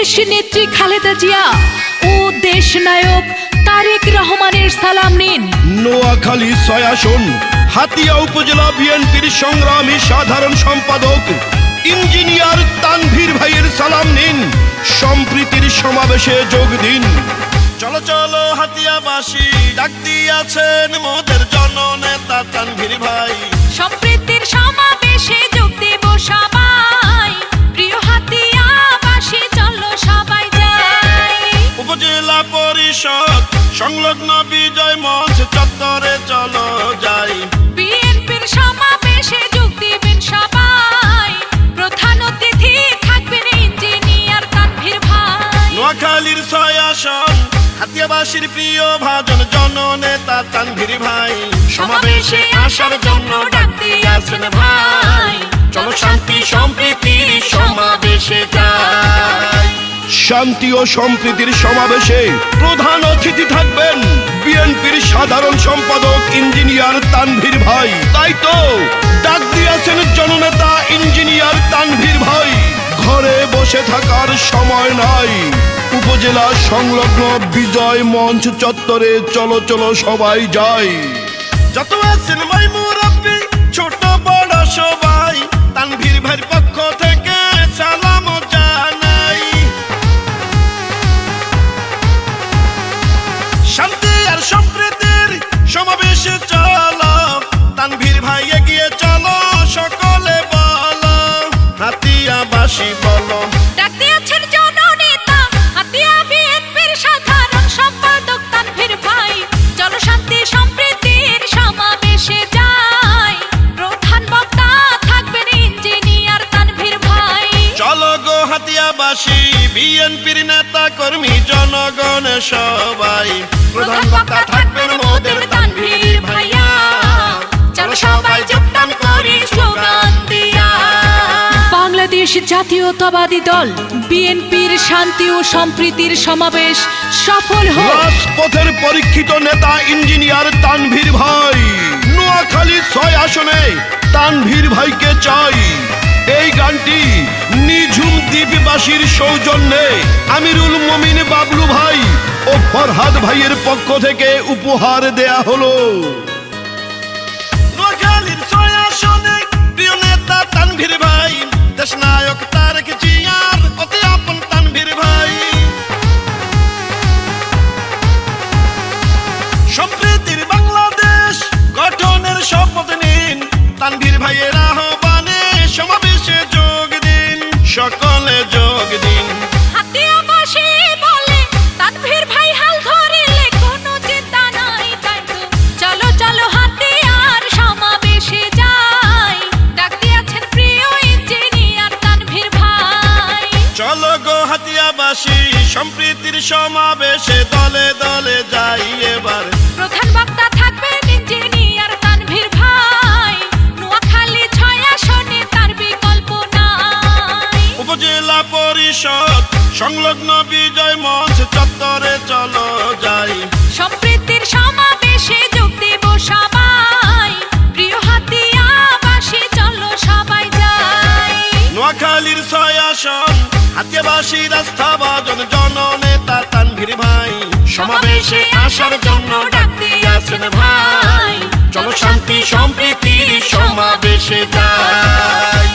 দেশ নেত্রী খালেদা জিয়া ও দেশ নায়ক তারেক রহমানের সালাম নিন। নোয়াখালী ৬ আসন হাতিয়া উপজেলা বিএনপির সংগ্রামী সাধারণ সম্পাদক ইঞ্জিনিয়ার তানভীর ভাইয়ের সালাম নিন। সম্প্রীতির সমাবেশে যোগ দিন। চলো চলো হাতিয়াবাসী, ডাক দিয়েছেন মোদের জননেতা তানভীর ভাই। সম্প্রীতির সমাবেশে যোগ দেব সবাই, প্রিয় হাতিয়াবাসী চলো সবাই যাই। উপজেলা পরিষদ সংলগ্ন বিজয় মঞ্চ চত্বরে চলো যাই। বিএনপির সমাবেশে যোগ দিবেন সবাই, প্রধান অতিথি থাকবেন ইঞ্জিনিয়ার তানভীর ভাই। নোয়াখালীর ৬ আসন হাতিয়াবাসীর প্রিয় ভাজন জননেতা তানভীর ভাই। সমাবেশে আসার জন্য ডাক দিয়েছেন ভাই, চলো শান্তি সম্প্রীতির সমাবেশে যাই। শান্তি ও সম্প্রীতির সমাবেশে প্রধান অতিথি থাকবেন বিএনপির সাধারণ সম্পাদক ইঞ্জিনিয়ার তানভীর ভাই। তাই তো ডাক দিয়েছেন জননেতা ইঞ্জিনিয়ার তানভীর ভাই। ঘরে বসে থাকার সময় নাই, উপজেলা সংলগ্ন বিজয় মঞ্চ চত্বরে চলো চলো সবাই যাই। যত আছেন ভাই মুরব্বি ছোট বড় সবাই, তানভীর ভাইয়ের পক্ষ থেকে সালাম জানাই। শান্তি আর সম্প্রীতির সমাবেশে চলো, তানভীর ভাই এগিয়ে চলো, সকলে বলো হাতিয়াবাসী বলো। ডাক দিয়েছেন জননেতা হাতিয়া বিএনপির সাধারণ সম্পাদক তানভীর ভাই, চলো শান্তি সম্প্রীতির সমাবেশে যাই। প্রধান বক্তা থাকবেন ইঞ্জিনিয়ার তানভীর ভাই। চলো গো হাতিয়াবাসী, বিএনপির নেতা কর্মী জনগণ সবাই। প্রধান বক্তা থাকবেন মোদের তানভীর ভাইয়া, চলো সবাই যোগদান করি স্লোগান দিয়া। বাংলাদেশ জাতীয়তাবাদী দল বিএনপির শান্তি ও সম্প্রীতির সমাবেশ সফল হোক। রাজপথের পরীক্ষিত নেতা ইঞ্জিনিয়ার তানভীর ভাই। নোয়াখালী ৬ আসনে তানভীর ভাইকে চাই। এই গানটি নিঝুম দ্বীপবাসীর সৌজন্যে আমিরুল মমিন বাবলু ভাই ও ফরহাদ ভাইয়ের পক্ষ থেকে উপহার দেয়া হলো। নোয়াখালীর ৬ আসনে প্রিয় নেতা তানভীর ভাই, দেশ নায়ক তারেক জিয়ার অতি আপন তানভীর ভাই। সম্প্রীতির বাংলাদেশ গঠনের শপথ নিন, তানভীর ভাইয়ের আহ্বানে সমাবেশে যোগ দিন, সকলে যোগ দিন। হাতিয়াবাসী বলে তানভীর ভাই হাল ধরিলে কোনো চিন্তা নাই, তাই তো চলো চলো হাতিয়ার সমাবেশে যাই। ডাক দিয়েছেন প্রিয় ইঞ্জিনিয়ার তানভীর ভাই। চলো গো হাতিয়াবাসী, সম্প্রীতির সমাবেশে দলে দলে যাই এবার। প্রধান বক্তা থাকবেন ইঞ্জিনিয়ার তানভীর ভাই, নোয়াখালী ৬ আসনে তার বিকল্প নাই। উপজেলা পরিষদ সংলগ্ন বিজয় মঞ্চ চত্বরে চলো যাই। সম্প্রীতির সমাবেশে যোগ দেব সবাই, প্রিয় হাতিয়াবাসী চলো সবাই যাই। নোয়াখালীর ৬ আসন হাতিয়াবাসীর আস্থাভাজন জননেতা তানভীর ভাই। সমাবেশে আসার জন্য ডাক দিয়েছেন ভাই, চলো শান্তি সম্প্রীতির সমাবেশে যাই।